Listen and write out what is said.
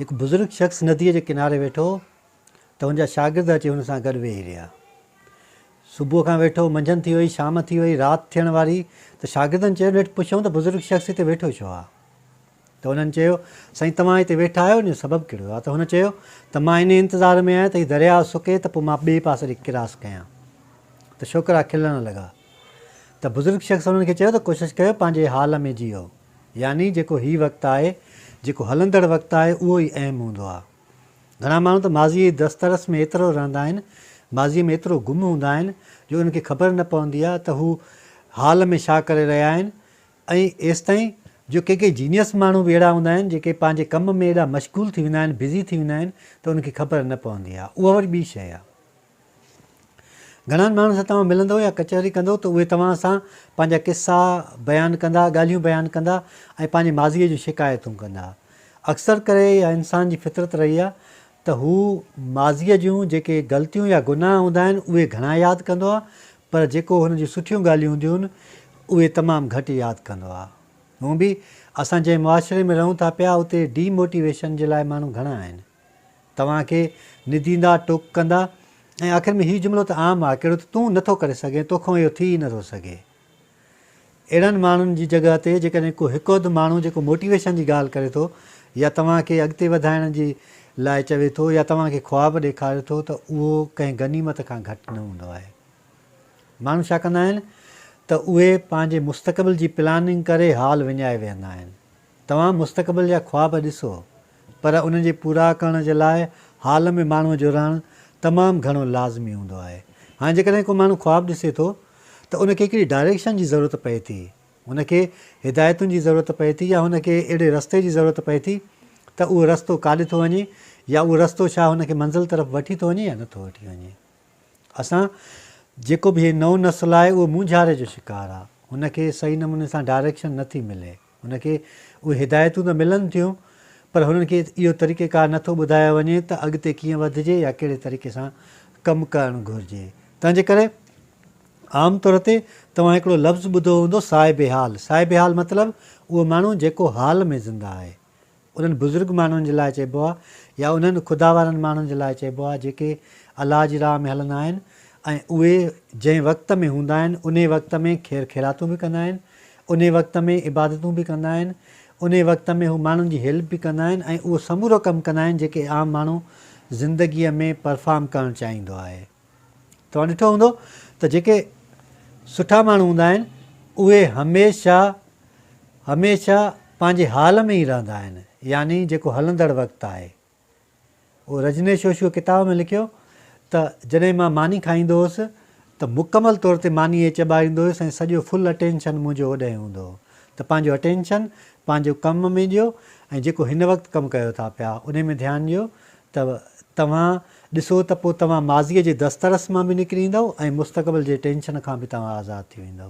हिकु बुज़ुर्ग शख़्स नदीअ जे किनारे वेठो त हुनजा शागिर्द अची हुन सां गॾु वेही रहिया। सुबुह खां वेठो, मंझंदि थी वई, शाम थी वई, राति थियण वारी, त शागिर्दनि चयो नेठि पुछऊं त बुज़ुर्ग शख़्स हिते वेठो छो आहे? त हुननि चयो साईं तव्हां हिते वेठा आहियो नी, सबबु कहिड़ो आहे? त हुन चयो त मां इन इंतज़ार में आहियां त हीउ दरिया सुके त पोइ मां ॿिए पासे ॾे क्रॉस कयां। त छोकिरा खिलण लॻा। त बुज़ुर्ग शख़्स हुननि खे चयो त कोशिशि कयो पंहिंजे हाल में जियो, यानी जेको हीउ वक़्तु आहे, जेको हलंदड़ वक़्तु आहे, उहो ई अहम हूंदो आहे। घणा माण्हू त माज़ीअ जी दस्तरस में एतिरो रहंदा आहिनि, माज़ीअ में एतिरो गुम हूंदा आहिनि जो उन्हनि खे ख़बर न पवंदी आहे त हू हाल में छा करे रहिया आहिनि। ऐं एसि ताईं जो के जीनियस माण्हू बि अहिड़ा हूंदा आहिनि जेके पंहिंजे कम में एॾा मशगूल थी वेंदा आहिनि, बिज़ी थी वेंदा आहिनि त उनखे ख़बर न पवंदी आहे। उहा वरी ॿी शइ आहे। घणनि माण्हुनि सां तव्हां मिलंदव या कचहरी कंदव त उहे तव्हां सां पंहिंजा किसा बयानु कंदा, ॻाल्हियूं बयानु कंदा ऐं पंहिंजे माज़ीअ जूं शिकायतूं कंदा। अक्सर करे या इंसान जी फितरत रही आहे त हू माज़ीअ जूं जेके ग़लतियूं या गुनाह हूंदा आहिनि उहे घणा यादि कंदो आहे, पर जेको हुन जूं सुठियूं ॻाल्हियूं हूंदियूं आहिनि उहे तमामु घटि यादि कंदो आहे। हूअं बि असां जंहिं मुआशिरे में रहूं था पिया उते डीमोटिवेशन जे लाइ माण्हू घणा आहिनि। तव्हांखे निदींदा, टोक कंदा ऐं आख़िर में हीउ जुमिलो त आम आहे, कहिड़ो त तूं नथो करे सघें, तोखां इहो थी नथो सघे। अहिड़नि माण्हुनि जी जॻह ते जेकॾहिं को हिकु अधु माण्हू जेको मोटिवेशन जी ॻाल्हि करे थो या तव्हांखे अॻिते वधाइण जी लाइ चवे थो या तव्हांखे ख्वाब ॾेखारे थो त उहो कंहिं गनीमत खां घटि न हूंदो आहे। माण्हू छा कंदा आहिनि त उहे पंहिंजे मुस्तक़बिल जी प्लानिंग करे हाल विञाए वेहंदा आहिनि। तव्हां मुस्तक़बिल जा ख्वाब ॾिसो, पर उन जे पूरा करण जे लाइ हाल में माण्हूअ जो रहणु तमामु घणो लाज़मी हूंदो आहे। हाणे जेकॾहिं को माण्हू ख्वाबु ॾिसे थो त उनखे हिकिड़ी डायरेक्शन जी ज़रूरत पए थी, हुनखे हिदायतुनि जी ज़रूरत पए थी या हुनखे अहिड़े रस्ते जी ज़रूरत पए थी त उहो रस्तो काॾे थो वञे या उहो रस्तो छा हुनखे मंज़िल तरफ़ वठी थो वञे या नथो वठी वञे। असां जेको बि नओं नस्ल आहे उहो मूंझारे जो शिकार आहे, हुनखे सही नमूने सां डायरेक्शन नथी मिले, हुनखे उहे हिदायतूं त मिलनि थियूं पर हुननि खे इहो तरीक़ेकार नथो ॿुधायो वञे त अॻिते कीअं वधिजे या कहिड़े तरीक़े सां कमु करणु घुरिजे। तंहिंजे करे आमतौर ते तव्हां हिकिड़ो लफ़्ज़ु ॿुधो हूंदो साहिब हाल। साहिब हाल मतिलबु उहो माण्हू जेको हाल में ज़िंदा आहे। उन्हनि बुज़ुर्ग माण्हुनि जे लाइ चइबो आहे या उन्हनि ख़ुदा वारनि माण्हुनि जे लाइ चइबो आहे जेके अलाह जी राह में हलंदा आहिनि ऐं उहे जंहिं वक़्त में हूंदा आहिनि उन वक़्त में ख़ैरु ख़ैरातूं बि कंदा आहिनि, उन वक़्त में इबादतूं बि कंदा आहिनि, उन वक़्त में हू माण्हुनि जी हेल्प बि कंदा आहिनि ऐं उहो समूरो कमु कंदा आहिनि जेके आम माण्हू ज़िंदगीअ में परफॉर्म करणु चाहींदो आहे। तव्हां ॾिठो हूंदो त जेके सुठा माण्हू हूंदा आहिनि उहे हमेशह पंहिंजे हाल में ई रहंदा आहिनि, यानी जेको हलंदड़ वक़्तु आहे। उहो रजनीश जोशीअ किताब में लिखियो त जॾहिं मां मानी खाईंदो हुउसि त मुकमल तौर ते मानीअ चॿाईंदो हुयुसि ऐं सॼो फुल अटेंशन मुंहिंजो होॾे हूंदो हो। त पंहिंजो अटेंशन पंहिंजो कम में ॾियो ऐं जेको हिन वक़्तु कमु कयो था पिया उन में ध्यानु ॾियो त तव्हां ॾिसो त पोइ तव्हां माज़ीअ जे दस्तरस मां बि निकिरी ईंदव ऐं मुस्तक़बिल जे टेंशन खां बि तव्हां आज़ादु थी वेंदव।